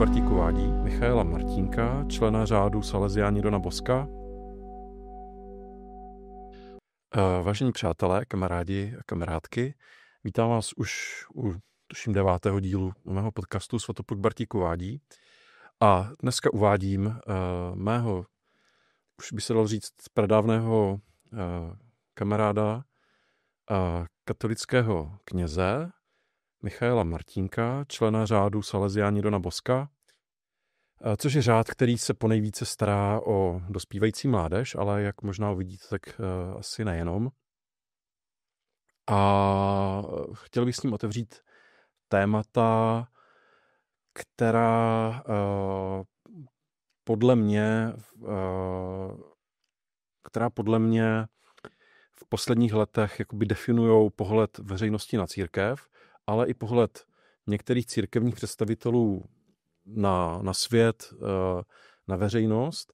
Bartík uvádí Michaela Martínka, člena řádu Salesiáni Dona Bosca. Vážení přátelé, kamarádi a kamarádky, vítám vás už u tuším 9. dílu mého podcastu Svatopluk Bartík uvádí. A dneska uvádím mého, už by se dalo říct, pradávného kamaráda a katolického kněze Michaela Martínka, člena řádu Salesiáni Dona Bosca, což je řád, který se ponejvíce stará o dospívající mládež, ale jak možná uvidíte, tak asi nejenom. A chtěl bych s ním otevřít témata, která podle mě v posledních letech jakoby definujou pohled veřejnosti na církev, ale i pohled některých církevních představitelů na svět, na veřejnost.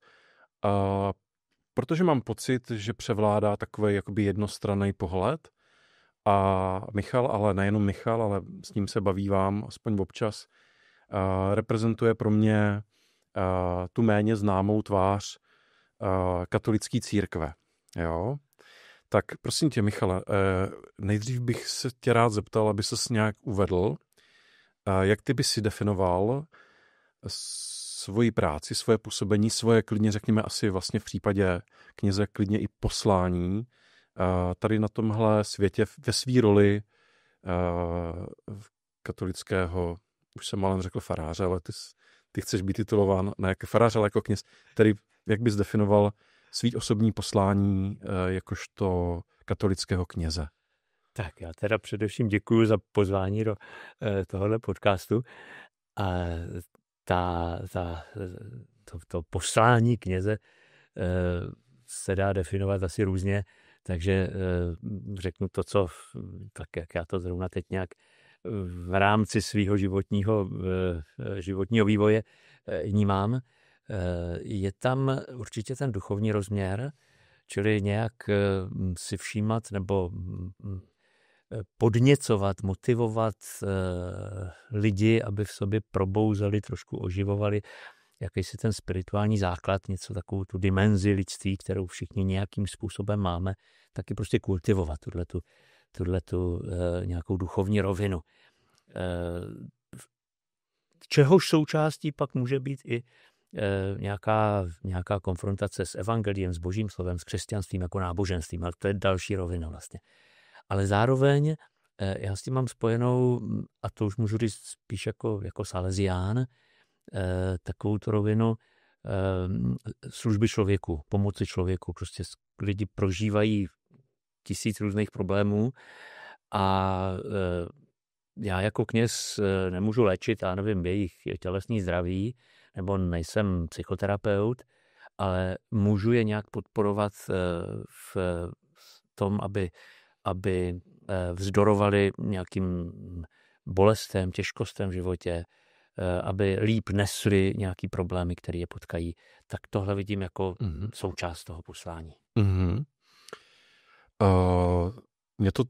Protože mám pocit, že převládá takový jakoby jednostranný pohled. A Michal, ale nejenom Michal, ale s ním se bavívám aspoň občas, reprezentuje pro mě tu méně známou tvář katolické církve. Jo? Tak prosím tě, Michale, nejdřív bych se tě rád zeptal, aby ses nějak uvedl, jak ty bys si definoval svoji práci, svoje působení, svoje klidně řekněme asi vlastně v případě kněze klidně i poslání tady na tomhle světě ve své roli katolického, už jsem málem řekl faráře, ale ty chceš být titulován ne jako farář, ale jako kněz, který, jak bys definoval svý osobní poslání jakožto katolického kněze? Tak já teda především děkuju za pozvání do tohohle podcastu. A to poslání kněze se dá definovat asi různě, takže řeknu to, co tak jak já to zrovna teď nějak v rámci svého životního vývoje vnímám. Je tam určitě ten duchovní rozměr, čili nějak si všímat nebo podněcovat, motivovat lidi, aby v sobě probouzeli, trošku oživovali jakýsi ten spirituální základ, něco takovou tu dimenzi lidství, kterou všichni nějakým způsobem máme, taky prostě kultivovat tuhletu nějakou duchovní rovinu. Čehož součástí pak může být i nějaká konfrontace s evangeliem, s božím slovem, s křesťanstvím jako náboženstvím, ale to je další rovina vlastně. Ale zároveň já s tím mám spojenou, a to už můžu říct spíš jako salesián, takovou tu rovinu služby člověku, pomoci člověku. Prostě lidi prožívají 1000 různých problémů a já jako kněz nemůžu léčit, já nevím, jejich tělesný zdraví, nebo nejsem psychoterapeut, ale můžu je nějak podporovat v tom, aby vzdorovali nějakým bolestem, těžkostem v životě, aby líp nesli nějaký problémy, které je potkají. Tak tohle vidím jako součást toho poslání. Mě to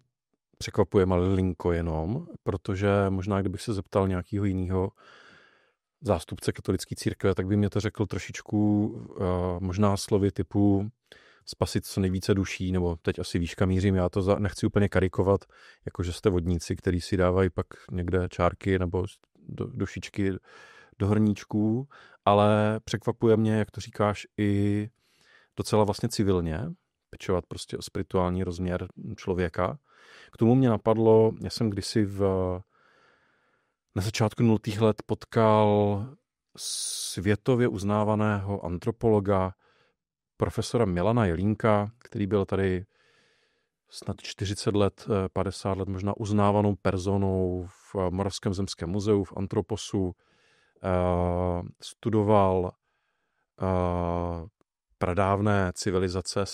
překvapuje malinko jenom, protože možná, kdybych se zeptal nějakého jiného zástupce katolické církve, tak by mě to řekl trošičku možná slovy typu spasit co nejvíce duší, nebo teď asi víš, kam mířím, já to nechci úplně karikovat, jakože jste vodníci, který si dávají pak někde čárky nebo dušičky do hrníčků, ale překvapuje mě, jak to říkáš, i docela vlastně civilně, pečovat prostě o spirituální rozměr člověka. K tomu mě napadlo, já jsem kdysi na začátku 0. let potkal světově uznávaného antropologa profesora Milana Jelínka, který byl tady snad 40 let, 50 let možná uznávanou personou v Moravském zemském muzeu, v Antroposu. Studoval pradávné civilizace,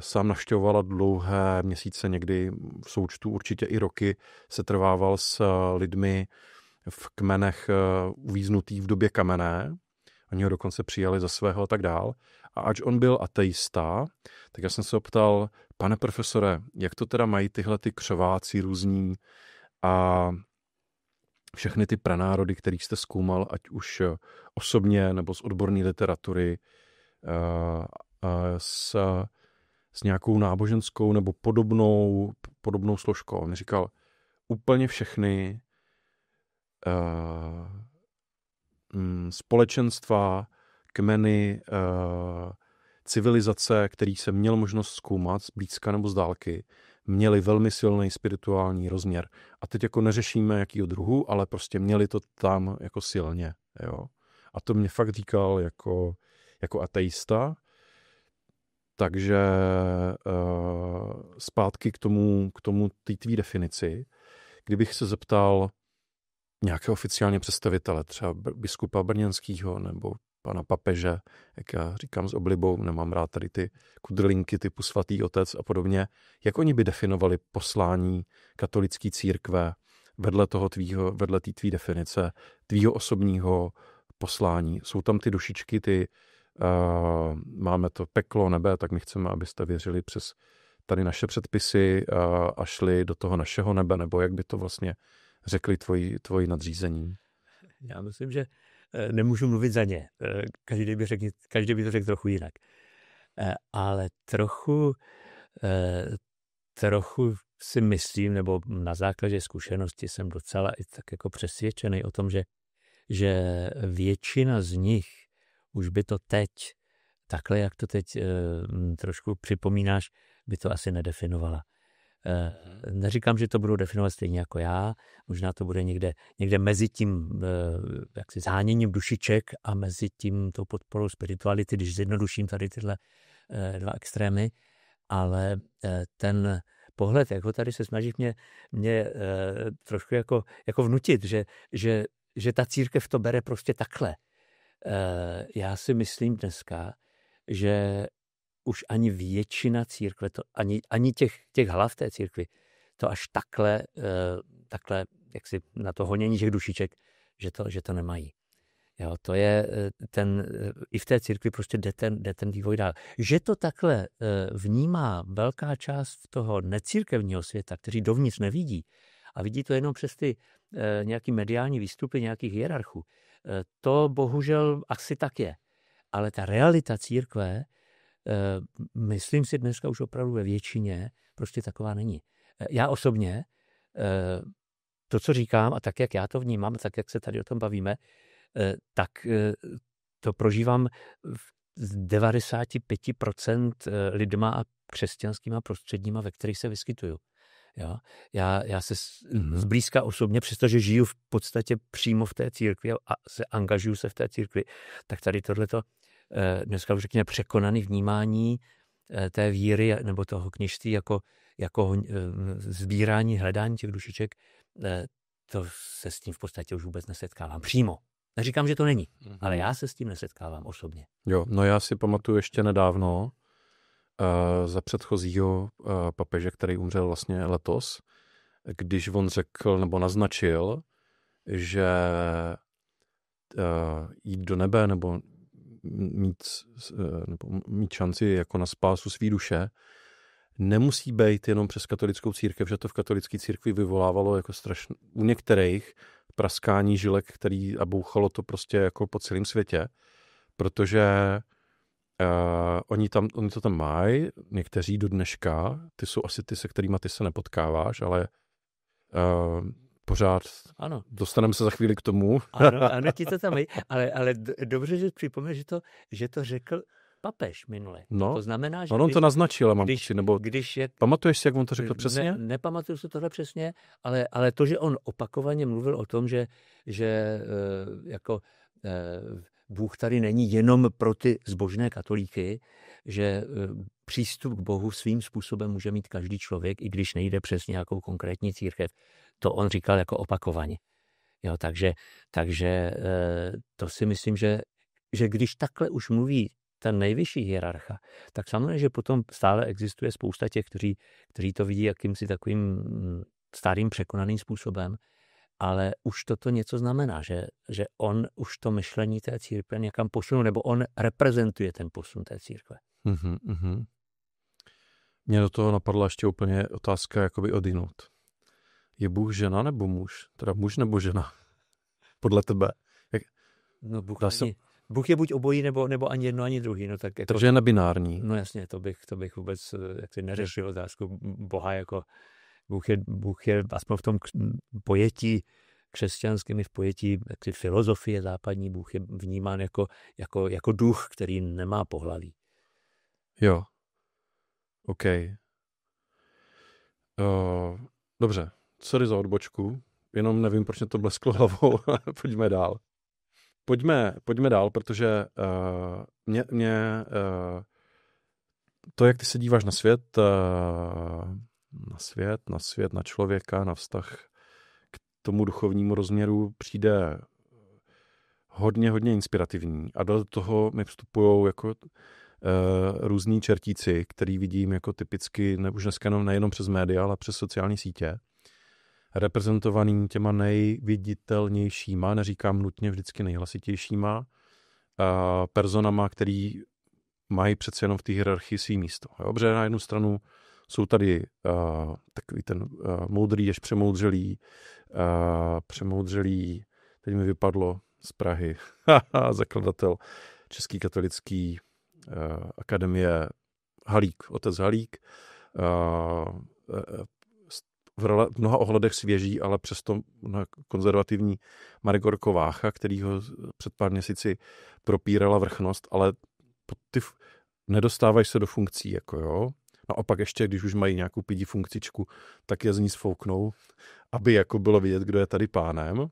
sám navštěvoval dlouhé měsíce, někdy v součtu určitě i roky, se trvával s lidmi v kmenech uvíznutých v době kamenné. Oni ho dokonce přijali za svého a tak dál. A ač on byl ateista, tak já jsem se optal, pane profesore, jak to teda mají tyhle ty křováci různí a všechny ty pranárody, který jste zkoumal, ať už osobně nebo z odborné literatury, s nějakou náboženskou nebo podobnou složkou. On říkal, úplně všechny společenstva, kmeny, civilizace, který jsem měl možnost zkoumat z blízka nebo z dálky, měli velmi silný spirituální rozměr. A teď jako neřešíme jakýho druhu, ale prostě měli to tam jako silně. Jo? A to mě fakt říkal jako ateista. Takže zpátky k tomu té tvý definici, kdybych se zeptal nějakého oficiálně představitele, třeba biskupa brněnského nebo pana papeže, jak já říkám s oblibou, nemám rád tady ty kudrlinky typu svatý otec a podobně, jak oni by definovali poslání katolické církve vedle té tvý definice, tvýho osobního poslání. Jsou tam ty dušičky, máme to peklo, nebe, tak my chceme, abyste věřili přes tady naše předpisy a šli do toho našeho nebe, nebo jak by to vlastně řekli tvoji nadřízení? Já myslím, že nemůžu mluvit za ně. Každý by to řekl trochu jinak. Ale trochu si myslím, nebo na základě zkušenosti jsem docela i tak jako přesvědčený o tom, že většina z nich už by to teď, takhle jak to teď trošku připomínáš, by to asi nedefinovala. Neříkám, že to budou definovat stejně jako já, možná to bude někde mezi tím jaksi zháněním dušiček a mezi tím tou podporou spirituality, když zjednoduším tady tyhle dva extrémy, ale ten pohled, jako tady se snaží mě trošku jako vnutit, že ta církev to bere prostě takhle. Já si myslím dneska, že už ani většina církve, ani těch hlav té církvi, to až takhle jak si na to honění těch dušiček, že to nemají. Jo, to je i v té církvi prostě jde ten vývoj dál. Že to takhle vnímá velká část toho necírkevního světa, kteří dovnitř nevidí a vidí to jenom přes ty nějaký mediální výstupy nějakých hierarchů, to bohužel asi tak je. Ale ta realita církve, myslím si dneska už opravdu ve většině, prostě taková není. Já osobně, to, co říkám a tak, jak já to vnímám, tak, jak se tady o tom bavíme, tak to prožívám z 95% lidma a křesťanskýma prostředníma, ve kterých se vyskytuju. Jo? Já se zblízka osobně, přestože žiju v podstatě přímo v té církvi a angažuju se v té církvi, tak tady tohleto dneska už řekněme překonaný vnímání té víry nebo toho kněžství jako sbírání, hledání těch dušiček, to se s tím v podstatě už vůbec nesetkávám přímo. Neříkám, že to není, ale já se s tím nesetkávám osobně. Jo, no já si pamatuju ještě nedávno za předchozího papeže, který umřel vlastně letos, když on řekl nebo naznačil, že jít do nebe nebo mít šanci jako na spásu svý duše nemusí být jenom přes katolickou církev, že to v katolické církvi vyvolávalo jako strašně u některých praskání žilek, a bouchalo to prostě jako po celém světě, protože oni to tam mají, někteří do dneška, ty jsou asi ty, se kterýma ty se nepotkáváš, ale pořád ano. Dostaneme se za chvíli k tomu. Ano, ti to tam mají, ale dobře, že připomněl, že to řekl papež minule. No, to znamená, že on to naznačil, mám pocit, nebo pamatuješ si, jak on to řekl přesně? Nepamatuju si tohle přesně, ale to, že on opakovaně mluvil o tom, že jako Bůh tady není jenom pro ty zbožné katolíky, že přístup k Bohu svým způsobem může mít každý člověk, i když nejde přes nějakou konkrétní církev. To on říkal jako opakovaně. Jo, takže to si myslím, že když takhle už mluví ten nejvyšší hierarcha, tak samozřejmě, že potom stále existuje spousta těch, kteří to vidí jakýmsi takovým starým překonaným způsobem, ale už toto něco znamená, že on už to myšlení té církve někam posunul, nebo on reprezentuje ten posun té církve. Mně do toho napadla ještě úplně otázka jakoby odinut. Je Bůh žena nebo muž? Teda muž nebo žena? Podle tebe. No Bůh je buď obojí, nebo ani jedno, ani druhý. No, tak jako, takže je nebinární. No jasně, to bych vůbec neřešil otázku Boha jako Bůh je aspoň v tom pojetí křesťanském, v pojetí filozofie západní, Bůh je vnímán jako duch, který nemá pohlaví. Jo. OK. Dobře. Sorry za odbočku. Jenom nevím, proč mě to blesklo hlavou. Pojďme dál. Pojďme dál, protože to, jak ty se díváš na svět, na člověka, na vztah k tomu duchovnímu rozměru přijde hodně, hodně inspirativní. A do toho mi vstupují jako různí čertíci, který vidím jako typicky, už dneska nejenom přes média, ale přes sociální sítě, reprezentovaný těma nejviditelnějšíma, neříkám nutně vždycky nejhlasitějšíma, personama, který mají přece jenom v té hierarchii svý místo. Dobře, na jednu stranu jsou tady takový ten moudrý až přemoudřelý, teď mi vypadlo z Prahy, zakladatel Český katolický akademie Halík, otec Halík, v mnoha ohledech svěží, ale přesto konzervativní Marigorko Vácha, který ho před pár měsíci propírala vrchnost, ale ty nedostávají se do funkcí, jako jo. Naopak ještě, když už mají nějakou pidi funkcičku, tak je z ní sfouknou, aby jako bylo vidět, kdo je tady pánem.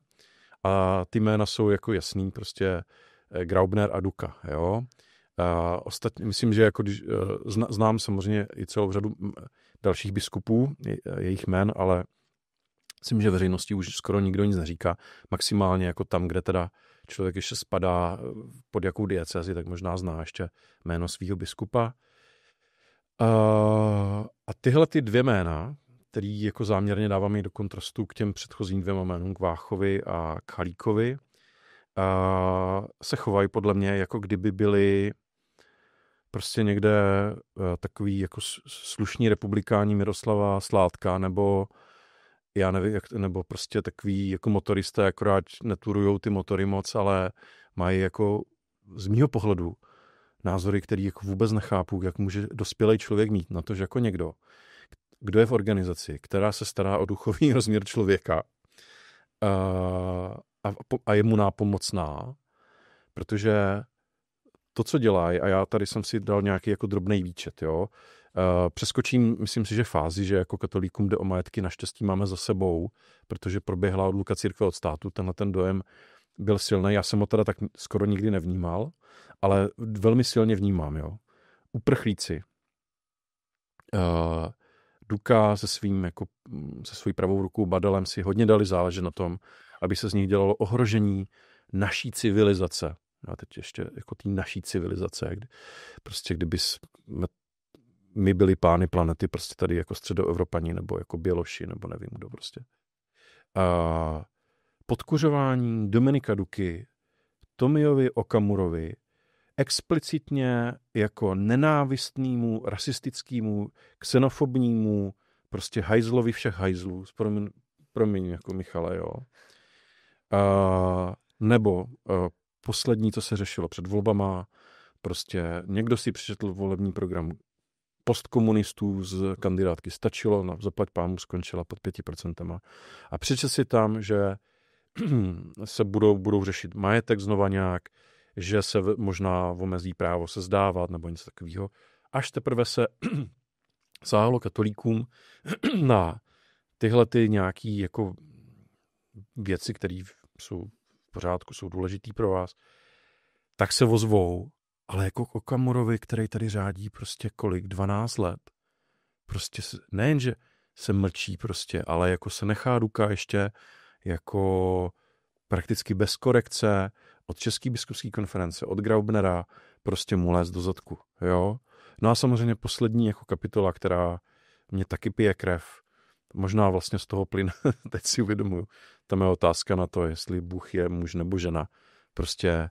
A ty jména jsou jako jasný, prostě Graubner a Duka, jo. Ostatně, myslím, že jako když, znám samozřejmě i celou řadu dalších biskupů, jejich jmén, ale myslím, že veřejnosti už skoro nikdo nic neříká. Maximálně jako tam, kde teda člověk ještě spadá pod jakou diecézi, tak možná zná ještě jméno svého biskupa. A tyhle ty dvě jména, který jako záměrně dáváme do kontrastu k těm předchozím dvěma jménům, k Váchovi a k Halíkovi, se chovají podle mě, jako kdyby byli prostě někde takový jako slušní republikáni Miroslava Sládka, nebo já nevím, nebo prostě takový jako motoristé, akorát neturujou ty motory moc, ale mají jako z mýho pohledu názory, který jako vůbec nechápu, jak může dospělý člověk mít na to, že jako někdo, kdo je v organizaci, která se stará o duchovní rozměr člověka a je mu nápomocná, protože to, co dělají, a já tady jsem si dal nějaký jako drobnej výčet, jo. Přeskočím, myslím si, že fázi, že jako katolíkům jde o majetky, naštěstí máme za sebou, protože proběhla odluka církve od státu, tenhle ten dojem byl silný, já jsem ho teda tak skoro nikdy nevnímal, ale velmi silně vnímám, jo. Uprchlíci. Duka se svojí pravou rukou Badelem si hodně dali záležet na tom, aby se z nich dělalo ohrožení naší civilizace. A teď ještě jako té naší civilizace, prostě kdyby my byli pány planety, prostě tady jako Středoevropani, nebo jako Běloši, nebo nevím kdo prostě. Podkuřování Dominika Duky, Tomiovi Okamurovi, explicitně jako nenávistnému, rasistickému, xenofobnímu, prostě hajzlovi všech hajzlů, promiň jako Michale, jo. Nebo poslední, co se řešilo před volbama, prostě někdo si přečetl volební program postkomunistů z kandidátky, stačilo, zaplať pámu, skončila pod 5%. A přečet si tam, že se budou řešit majetek znova nějak, že se možná omezí právo se zdávat nebo něco takového. Až teprve se sáhlo katolíkům na tyhle ty nějaký jako věci, které jsou v pořádku, jsou důležitý pro vás, tak se ozvou, ale jako k Okamurovi, který tady řádí prostě 12 let, prostě nejenže se mlčí prostě, ale jako se nechá Duka ještě jako prakticky bez korekce od České biskupské konference, od Graubnera, prostě mu lézt do zadku, jo. No a samozřejmě poslední jako kapitola, která mě taky pije krev, možná vlastně z toho plyne, teď si uvědomuju, tam je otázka na to, jestli Bůh je muž nebo žena. Prostě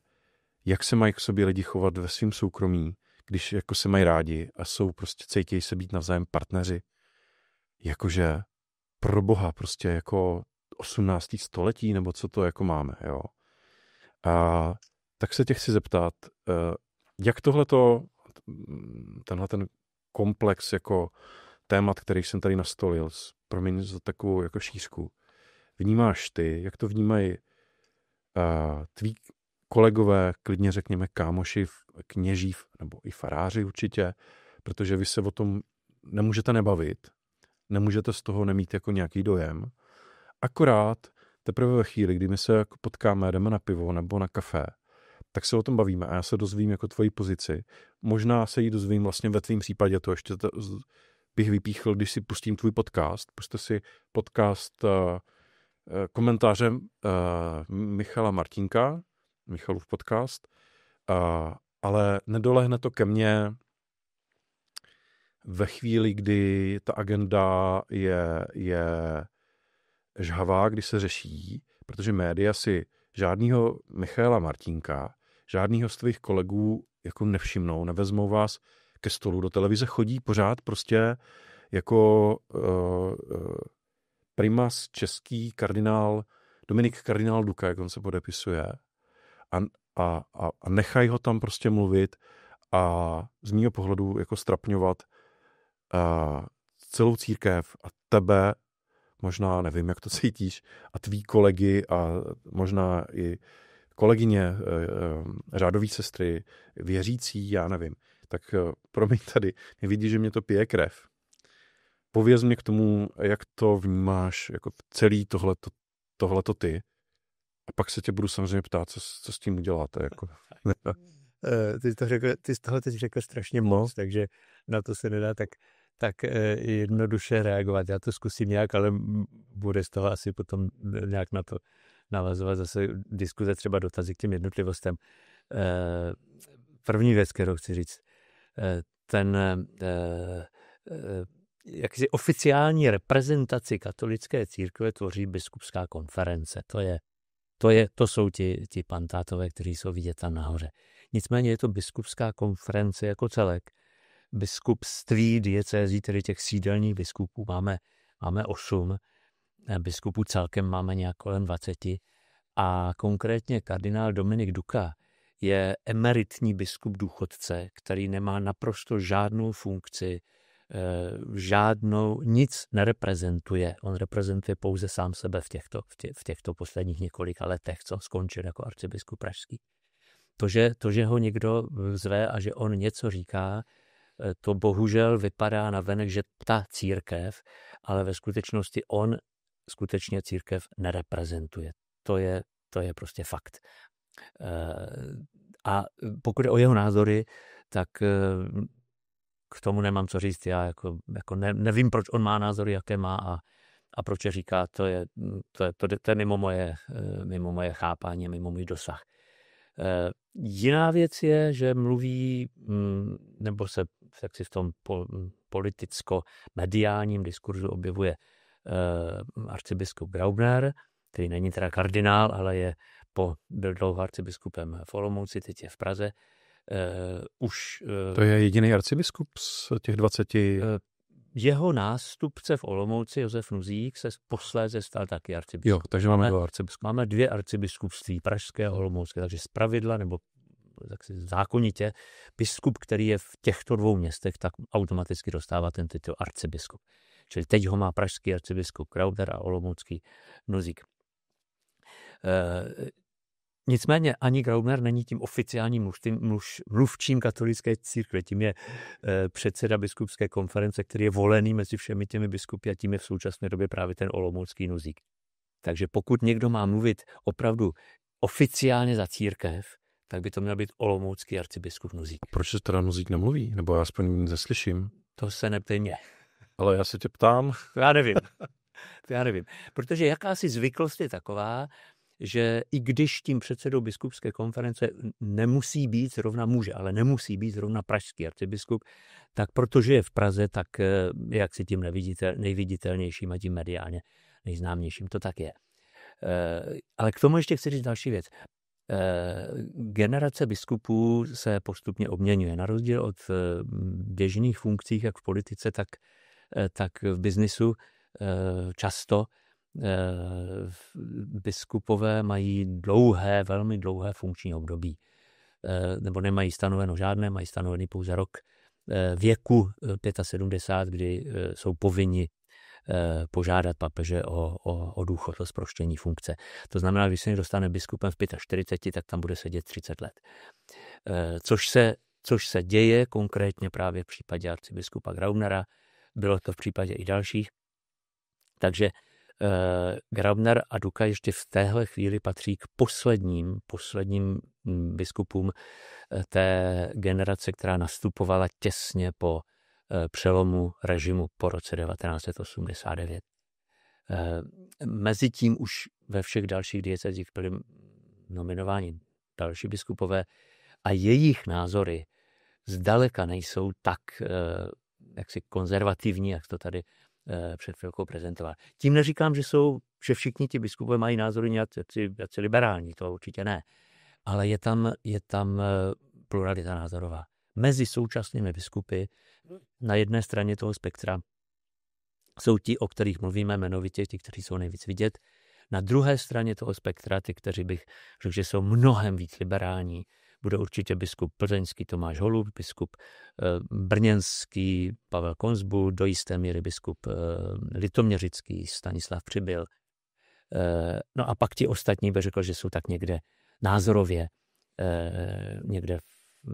jak se mají k sobě lidi chovat ve svém soukromí, když jako se mají rádi a jsou prostě cítějí se být navzájem partneři. Jakože pro Boha prostě jako 18. století, nebo co to jako máme, jo. A tak se tě chci zeptat, jak tenhle ten komplex jako témat, který jsem tady nastolil, promiň za takovou jako šířku, vnímáš ty, jak to vnímají tví kolegové, klidně řekněme kámoši, kněží nebo i faráři určitě, protože vy se o tom nemůžete nebavit, nemůžete z toho nemít jako nějaký dojem. Akorát teprve ve chvíli, kdy my se jako potkáme, jdeme na pivo nebo na kafe, tak se o tom bavíme a já se dozvím jako tvoji pozici. Možná se jí dozvím vlastně ve tvým případě, to ještě bych vypíchl, když si pustím tvůj podcast. Puste si podcast komentářem Michala Martinka, Michalův podcast, ale nedolehne to ke mně ve chvíli, kdy ta agenda je žhavá, kdy se řeší, protože média si žádnýho Michala Martinka, žádnýho z tvých kolegů jako nevšimnou, nevezmou vás ke stolu, do televize chodí pořád prostě jako primas český kardinál, Dominik kardinál Duka, jak on se podepisuje, a nechají ho tam prostě mluvit a z mýho pohledu jako strapňovat celou církev a tebe, možná nevím, jak to cítíš, a tvý kolegy a možná i kolegyně, řádový sestry, věřící, já nevím. Tak promiň tady, vidíš, že mě to pije krev. Pověz mě k tomu, jak to vnímáš, jako celý tohleto ty. A pak se tě budu samozřejmě ptát, co s tím uděláte. Jako. Ty z toho teď řekl strašně moc, takže na to se nedá tak jednoduše reagovat. Já to zkusím nějak, ale bude z toho asi potom nějak na to navazovat zase diskuze, třeba dotazy k těm jednotlivostem. První věc, kterou chci říct, jaksi oficiální reprezentaci katolické církve tvoří biskupská konference. To jsou ti pantátové, kteří jsou vidět tam nahoře. Nicméně je to biskupská konference jako celek. Biskupství diecézí, tedy těch sídelních biskupů, máme 8. Biskupů celkem máme nějak kolem 20. A konkrétně kardinál Dominik Duka je emeritní biskup důchodce, který nemá naprosto žádnou funkci, nic nereprezentuje. On reprezentuje pouze sám sebe v těchto posledních několika letech, co skončil jako arcibiskup pražský. To, že ho někdo zve a že on něco říká, to bohužel vypadá navenek, že ta církev, ale ve skutečnosti on skutečně církev nereprezentuje. To je prostě fakt. A pokud je o jeho názory, tak k tomu nemám co říct. Já jako nevím, proč on má názory, jaké má a proč je říká, to je mimo moje chápání, mimo můj dosah. Jiná věc je, že mluví, nebo se v tom politicko-mediálním diskurzu objevuje arcibiskup Graubner, který není teda kardinál, ale byl dlouho arcibiskupem v Olomouci, teď je v Praze. To je jediný arcibiskup z těch 20? Jeho nástupce v Olomouci, Josef Nuzík, se posléze stal taky arcibiskup. Jo, takže máme 2 arcibiskupy. Máme 2 arcibiskupství, pražské a olomoucké, takže zpravidla nebo zákonitě biskup, který je v těchto 2 městech, tak automaticky dostává ten titul arcibiskup. Čili teď ho má pražský arcibiskup Graubner a olomoucký Nuzík. Nicméně ani Graubner není tím oficiálním mluvčím katolické církve. Tím je předseda biskupské konference, který je volený mezi všemi těmi biskupy a tím je v současné době právě ten olomoucký Nuzík. Takže pokud někdo má mluvit opravdu oficiálně za církev, tak by to měl být olomoucký arcibiskup Nuzík. A proč se teda Nuzík nemluví? Nebo já aspoň neslyším? To se neptej mě. Ale já se tě ptám. Já nevím. Protože jakási zvyklost je taková, že i když tím předsedou biskupské konference nemusí být zrovna může, ale nemusí být zrovna pražský arcibiskup, tak protože je v Praze, tak jak si tím nejviditelnějším a tím mediálně nejznámějším, to tak je. Ale k tomu ještě chci říct další věc. Generace biskupů se postupně obměňuje. Na rozdíl od běžných funkcí, jak v politice, tak v biznisu často biskupové mají velmi dlouhé funkční období. Nebo nemají stanoveno žádné, mají stanovený pouze rok věku 75, kdy jsou povinni požádat papeže o důchod, o zproštění funkce. To znamená, když se dostane biskupem v 45, tak tam bude sedět 30 let. Což se děje konkrétně právě v případě arcibiskupa Graubnera, bylo to v případě i dalších. Takže Graubner a Duka ještě v téhle chvíli patří k posledním biskupům té generace, která nastupovala těsně po přelomu režimu po roce 1989. Mezitím už ve všech dalších diecezích byli nominováni další biskupové a jejich názory zdaleka nejsou tak jaksi konzervativní, jak to tady před chvilkou prezentoval. Tím neříkám, že všichni ti biskupové mají názory nějací liberální, to určitě ne. Ale je tam pluralita názorová. Mezi současnými biskupy na jedné straně toho spektra jsou ti, o kterých mluvíme jmenovitě, ti, kteří jsou nejvíc vidět. Na druhé straně toho spektra, ty, kteří bych řekl, že jsou mnohem víc liberální, bude určitě biskup plzeňský Tomáš Holub, biskup brněnský Pavel Konzbul, do jisté míry biskup litoměřický Stanislav Přibyl. No a pak ti ostatní bych řekl, že jsou tak někde názorově, někde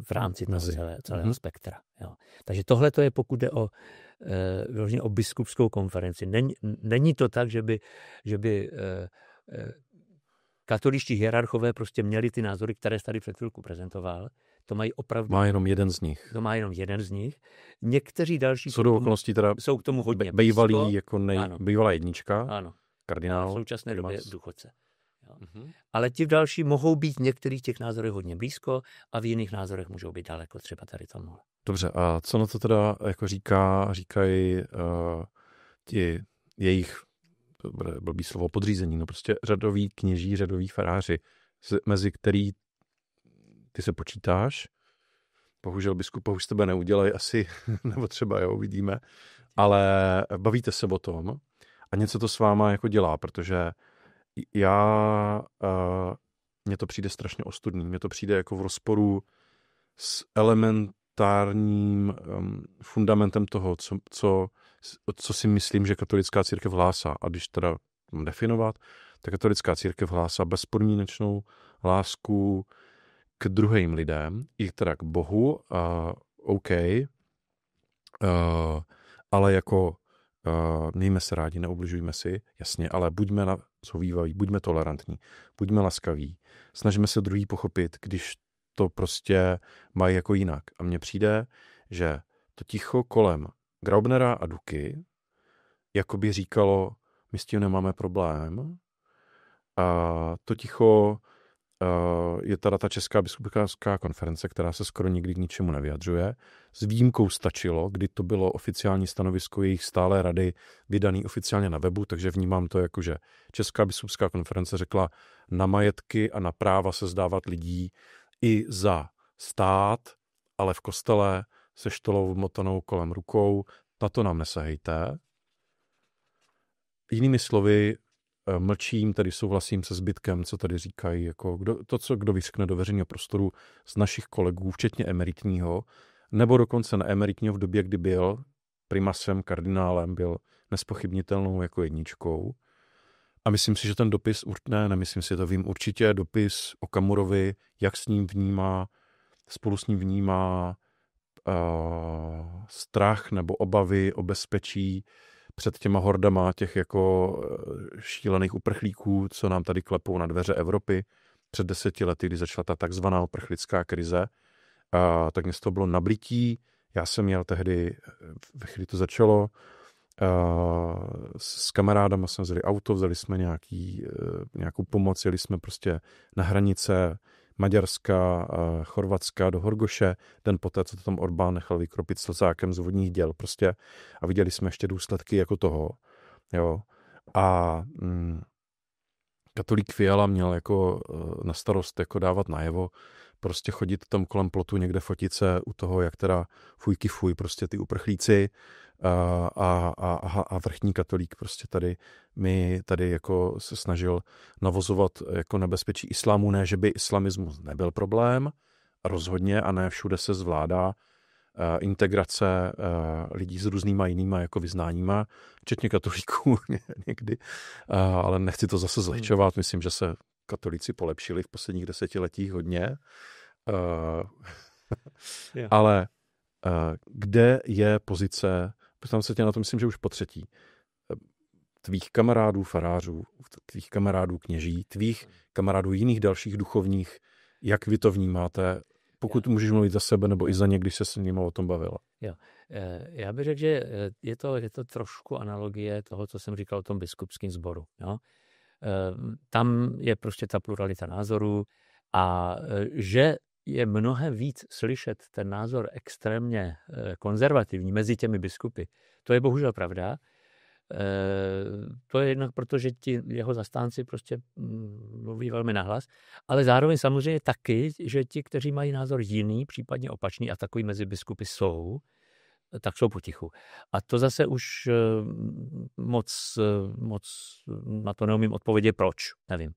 v rámci toho celého spektra. Jo. Takže tohle to je, pokud jde o biskupskou konferenci. Není to tak, že by katoličtí hierarchové prostě měli ty názory, které tady před chvilku prezentoval. To mají opravdu... Má jenom jeden z nich. To má jenom jeden z nich. Někteří další jsou k tomu hodně bývalý jako bývalá jednička. Ano. Kardinál. V současné době důchodce. Ale ti další mohou být některých těch názorů hodně blízko a v jiných názorech můžou být daleko, třeba tady tomu. Dobře, a co na to teda jako říkají ti jejich, to bude blbý slovo, podřízení, no prostě řadoví kněží, řadoví faráři, mezi který ty se počítáš, bohužel biskupa už z tebe neudělají asi, nebo třeba jo, uvidíme, ale bavíte se o tom a něco to s váma jako dělá, protože mně to přijde strašně ostudný. Mně to přijde jako v rozporu s elementárním fundamentem toho, co si myslím, že katolická církev hlásá. A když teda mám definovat, tak katolická církev hlásá bezpodmínečnou lásku k druhým lidem, i teda k Bohu, OK, ale jako mějme se rádi, neubližujme si, jasně, ale buďme shovívavý, buďme tolerantní, buďme laskaví, snažíme se druhý pochopit, když to prostě mají jako jinak. A mně přijde, že to ticho kolem Graubnera a Duky jako by říkalo, my s tím nemáme problém. A to ticho je teda ta Česká biskupská konference, která se skoro nikdy k ničemu nevyjadřuje. S výjimkou stačilo, kdy to bylo oficiální stanovisko jejich stálé rady vydaný oficiálně na webu, takže vnímám to jako, že Česká biskupská konference řekla na majetky a na práva se zdávat lidí i za stát, ale v kostele se štolou vmotanou kolem rukou, na to nám nesahejte. Jinými slovy, mlčím, tedy souhlasím se zbytkem, co tady říkají, jako kdo vyřkne do veřejného prostoru z našich kolegů, včetně emeritního, nebo dokonce neemeritního v době, kdy byl primasem, kardinálem, byl nespochybnitelnou jako jedničkou. A myslím si, že ten dopis, nemyslím si, to vím určitě, dopis Okamurovi, jak s ním vnímá, spolu s ním vnímá strach nebo obavy o bezpečí před těma hordama těch jako šílených uprchlíků, co nám tady klepou na dveře Evropy před 10 lety, kdy začala ta takzvaná uprchlická krize. Tak mě z toho bylo nablití. Já jsem měl tehdy, ve chvíli to začalo, s kamarádama jsme vzali auto, vzali jsme nějakou pomoc, jeli jsme prostě na hranice Maďarska, Chorvatska do Horgoše, den poté, co to tam Orbán nechal vykropit slzákem z vodních děl prostě a viděli jsme ještě důsledky jako toho. Jo. A katolík Fiala měl jako na starost jako dávat najevo prostě chodit tam kolem plotu někde fotit se u toho, jak teda fujky fuj, prostě ty uprchlíci a vrchní katolík prostě tady jako se snažil navozovat jako nebezpečí islámu, ne, že by islamismus nebyl problém, rozhodně a ne všude se zvládá integrace lidí s různýma jinýma jako vyznáníma, včetně katolíků někdy, ale nechci to zase zlehčovat, myslím, že se katolíci polepšili v posledních desetiletích hodně, ale kde je pozice, tam se tě na to myslím, že už po třetí, tvých kamarádů farářů, tvých kamarádů kněží, tvých kamarádů jiných dalších duchovních, jak vy to vnímáte, pokud můžeš mluvit za sebe nebo i za ně, když se s nimi o tom bavila. Jo. Já bych řekl, že je to trošku analogie toho, co jsem říkal o tom biskupském sboru. Jo? Tam je prostě ta pluralita názorů a že je mnohem víc slyšet ten názor extrémně konzervativní mezi těmi biskupy. To je bohužel pravda. To je jednak proto, že ti jeho zastánci prostě mluví velmi nahlas, ale zároveň samozřejmě taky, že ti, kteří mají názor jiný, případně opačný a takový mezi biskupy jsou, tak jsou potichu. A to zase už moc na to neumím odpovědět, proč. Nevím.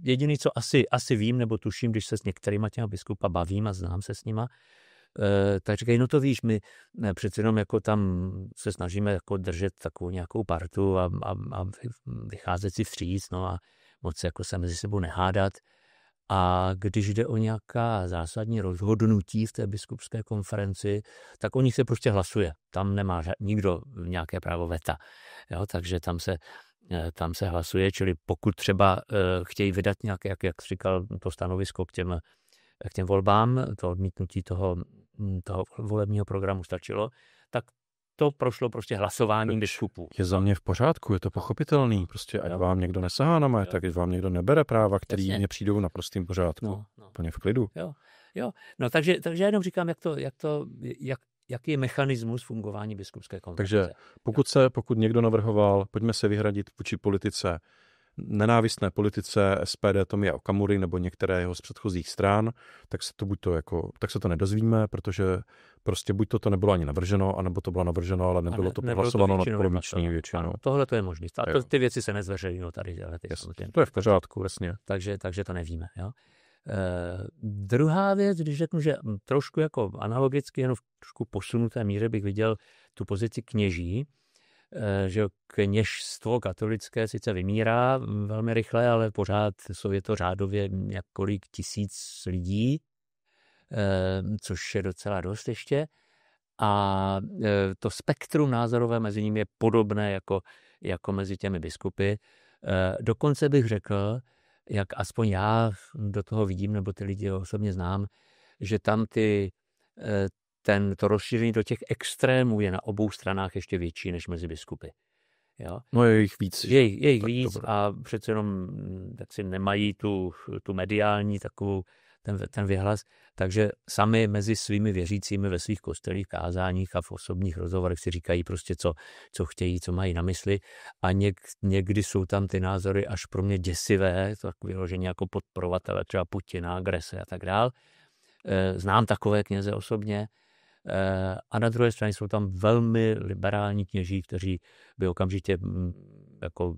Jediný, co asi vím, nebo tuším, když se s některýma těma biskupa bavím a znám se s nima, tak říkají, no to víš, my přece jenom jako tam se snažíme jako držet takovou nějakou partu a vycházet si vstříc, no a moc jako se mezi sebou nehádat. A když jde o nějaká zásadní rozhodnutí v té biskupské konferenci, tak o nich se prostě hlasuje. Tam nemá nikdo nějaké právo veta. Jo, takže tam se hlasuje, čili pokud třeba chtějí vydat nějaké, jak říkal, to stanovisko k těm volbám, to odmítnutí toho volebního programu stačilo, tak to prošlo prostě hlasováním biskupů. Je za mě v pořádku, je to pochopitelný. Prostě ať vám někdo nesahá na majetek, ať vám někdo nebere práva, který mně přijdou na prostým pořádku. Úplně v klidu. Jo. No takže já jenom říkám, jaký je mechanismus fungování biskupské konference. Takže pokud někdo navrhoval, pojďme se vyhradit vůči politice, nenávistné politice SPD Tomia Okamury nebo některé jeho z předchozích stran, tak se to nedozvíme, protože prostě buď to nebylo ani navrženo, anebo to bylo navrženo, ale nebylo to prohlasováno nad poloviční většinou. Tohle to je možný. Ty věci se nezveřejňují tady. To je v pořádku, jasně. Takže to nevíme. Jo? Druhá věc, když řeknu, že trošku jako analogicky, jenom v trošku posunuté míře bych viděl tu pozici kněží, že kněžstvo katolické sice vymírá velmi rychle, ale pořád je to řádově několik tisíc lidí, což je docela dost ještě. A to spektrum názorové mezi nimi je podobné jako mezi těmi biskupy. Dokonce bych řekl, jak aspoň já do toho vidím, nebo ty lidi osobně znám, že tam to rozšíření do těch extrémů je na obou stranách ještě větší než mezi biskupy. Jo? No je jich víc. Je jich víc a přece jenom tak si nemají tu mediální takovou ten vyhlas, takže sami mezi svými věřícími ve svých kostelích, kázáních a v osobních rozhovorech si říkají prostě, co chtějí, co mají na mysli a někdy jsou tam ty názory až pro mě děsivé, to tak vyloženě jako podporovatele třeba Putina, agrese a tak dál. Znám takové kněze osobně a na druhé straně jsou tam velmi liberální kněží, kteří by okamžitě jako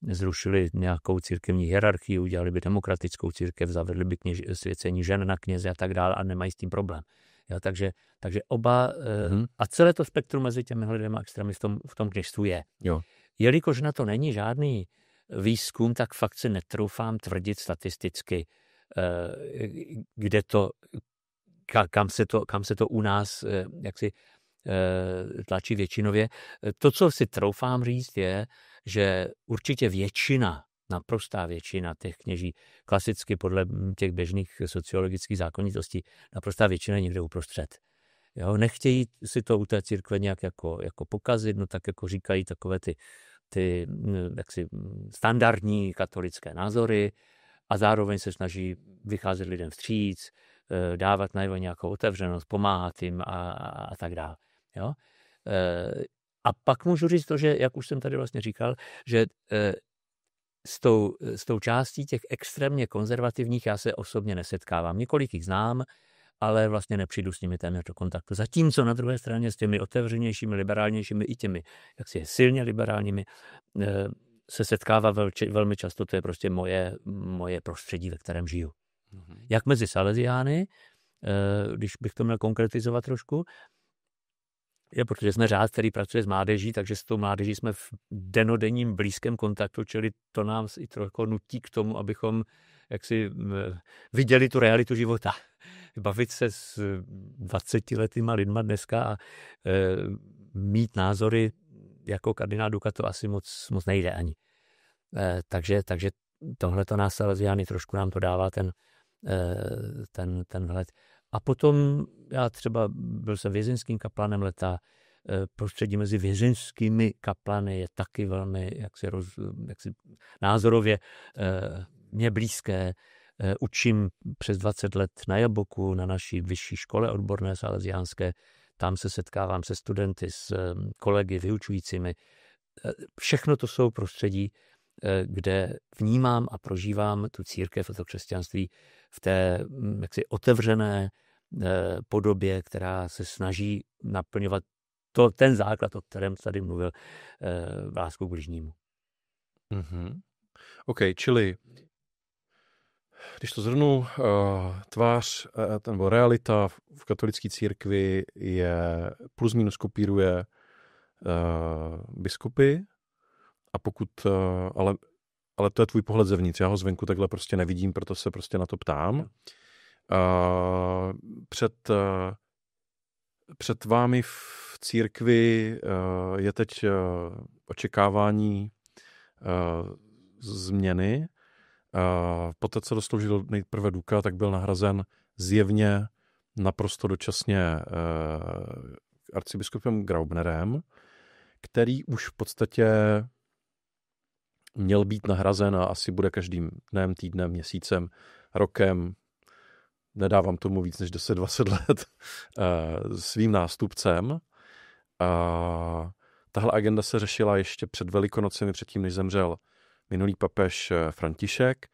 zrušili nějakou církevní hierarchii, udělali by demokratickou církev, zavedli by svěcení žen na kněze a tak dále a nemají s tím problém. Jo, takže oba a celé to spektrum mezi těmi lidmi extrémy v tom kněžstvu je. Jo. Jelikož na to není žádný výzkum, tak fakt si netroufám tvrdit statisticky, kde to, kam se to u nás jaksi tlačí většinově. To, co si troufám říct, je, že určitě naprostá většina těch kněží, klasicky podle těch běžných sociologických zákonitostí, naprostá většina je někde uprostřed. Jo, nechtějí si to u té církve nějak jako pokazit, no tak jako říkají takové ty jaksi standardní katolické názory a zároveň se snaží vycházet lidem vstříc, dávat najevo nějakou otevřenost, pomáhat jim a tak dále. Jo? A pak můžu říct to, že, jak už jsem tady vlastně říkal, že s tou částí těch extrémně konzervativních já se osobně nesetkávám. Několik jich znám, ale vlastně nepřijdu s nimi téměř do kontaktu. Zatímco na druhé straně s těmi otevřenějšími, liberálnějšími i těmi jaksi silně liberálními se setkává velmi často, to je prostě moje prostředí, ve kterém žiju. Jak mezi Salesiány, když bych to měl konkretizovat trošku, je, protože jsme řád, který pracuje s mládeží, takže s tou mládeží jsme v denodenním blízkém kontaktu, čili to nám i trochu nutí k tomu, abychom jaksi viděli tu realitu života. Bavit se s 20letýma lidma dneska a mít názory jako kardinál Duka to asi moc nejde ani. Takže tohle to nás Salesiány trošku nám to dává ten vhled. A potom já třeba byl jsem vězeňským kaplanem leta, prostředí mezi vězeňskými kaplany je taky velmi jaksi názorově mě blízké. Učím přes 20 let na Jaboku, na naší vyšší škole odborné salesiánské. Tam se setkávám se studenty, s kolegy, vyučujícími. Všechno to jsou prostředí, kde vnímám a prožívám tu církev a to křesťanství v té jaksi otevřené podobě, která se snaží naplňovat ten základ, o kterém tady mluvil, lásku k bližnímu. Mm-hmm. OK, čili když to zhrnu, tvář nebo realita v katolické církvi je plus minus kopíruje biskupy, a pokud, ale to je tvůj pohled zevnitř, já ho zvenku takhle prostě nevidím, proto se prostě na to ptám. Před vámi v církvi je teď očekávání změny. Poté, co dosloužil nejprve Duka, tak byl nahrazen zjevně naprosto dočasně arcibiskupem Graubnerem, který už v podstatě měl být nahrazen a asi bude každým dnem, týdnem, měsícem, rokem, nedávám tomu víc než 10-20 let, svým nástupcem. Tahle agenda se řešila ještě před Velikonocemi, předtím, než zemřel minulý papež František.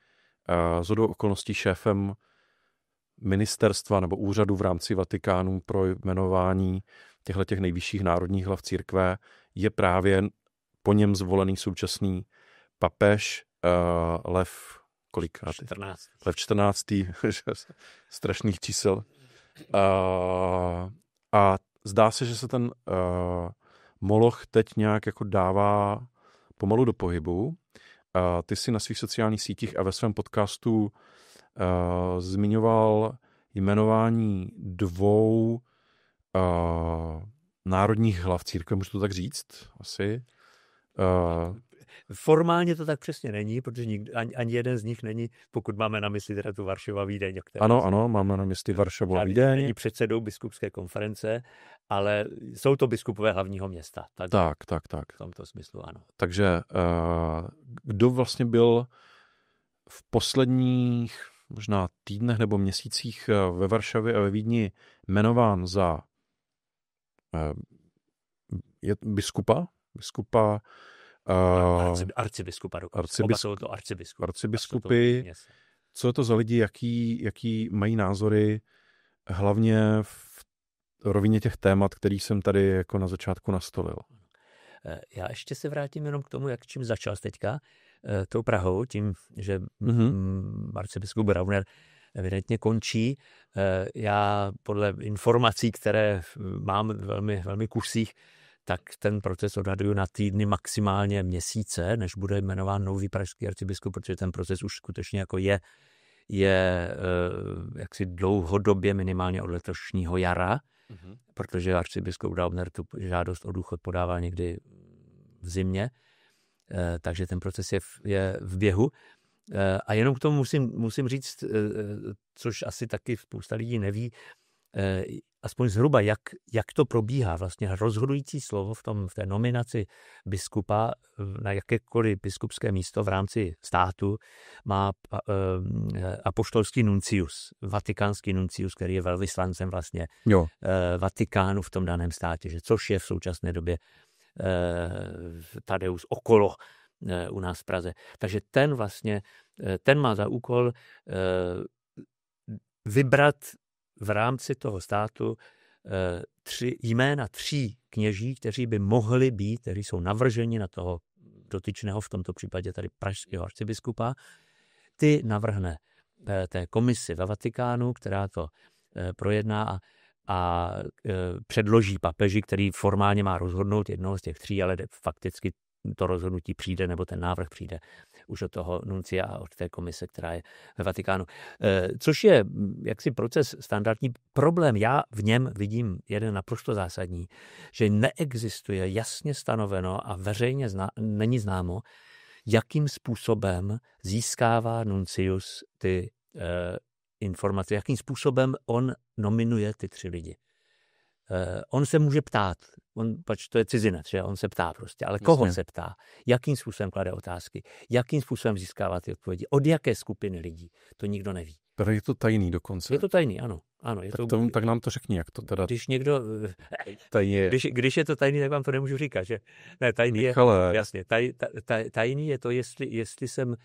Shodou okolností šéfem ministerstva nebo úřadu v rámci Vatikánu pro jmenování těchto nejvyšších národních hlav církve je právě po něm zvolený současný papež Lev kolikrát? 14. Lev 14. strašných čísel. A zdá se, že se ten moloch teď nějak jako dává pomalu do pohybu. Ty jsi na svých sociálních sítích a ve svém podcastu zmiňoval jmenování 2 národních hlav církve, můžu to tak říct? Asi. Formálně to tak přesně není, protože ani jeden z nich není, pokud máme na mysli teda tu Varšavu a Vídeň. Ano, máme na mysli Varšavu a Vídeň. Není předsedou biskupské konference, ale jsou to biskupové hlavního města. Tak. V tomto smyslu ano. Takže kdo vlastně byl v posledních možná týdnech nebo měsících ve Varšavě a ve Vídni jmenován za biskupa? Arcibiskupa. Jsou to arcibiskupy. Co je to za lidi, jaký mají názory, hlavně v rovině těch témat, který jsem tady jako na začátku nastolil? Já ještě se vrátím jenom k tomu, čím začal teďka, tou Prahou, tím, že arcibiskup Graubner evidentně končí. Já podle informací, které mám velmi, velmi kusích, tak ten proces odhaduju na týdny, maximálně měsíce, než bude jmenován nový pražský arcibiskup, protože ten proces už skutečně jako je jaksi dlouhodobě, minimálně od letošního jara, protože arcibiskup Graubner tu žádost o důchod podává někdy v zimě, takže ten proces je v běhu. A jenom k tomu musím říct, což asi taky spousta lidí neví, aspoň zhruba, jak to probíhá. Vlastně rozhodující slovo v té nominaci biskupa na jakékoliv biskupské místo v rámci státu má apoštolský nuncius, vatikánský nuncius, který je velvyslancem vlastně Vatikánu v tom daném státě, což je v současné době Tadeus Okolo, u nás v Praze. Takže ten má za úkol vybrat v rámci toho státu jména 3 kněží, kteří by mohli být, kteří jsou navrženi na toho dotyčného, v tomto případě tady pražského arcibiskupa, ty navrhne té komisi ve Vatikánu, která to projedná a předloží papeži, který formálně má rozhodnout jednoho z těch 3, ale fakticky to rozhodnutí přijde, nebo ten návrh přijde už od toho nuncia a od té komise, která je ve Vatikánu. Což je jaksi proces standardní. Problém, já v něm vidím jeden naprosto zásadní, že neexistuje jasně stanoveno a veřejně není známo, jakým způsobem získává nuncius ty informace, jakým způsobem on nominuje ty 3 lidi. On se může ptát, pač to je cizinec, že on se ptá prostě, ale koho se ptá, jakým způsobem klade otázky, jakým způsobem získává ty odpovědi, od jaké skupiny lidí, to nikdo neví. Tady je to tajný dokonce. Je to tajný, ano. Tak nám to řekni, jak to teda... Když někdo... Když je to tajný, tak vám to nemůžu říkat, že? Ne, tajný Michale. je... Jasně, tajný je to, jestli jsem...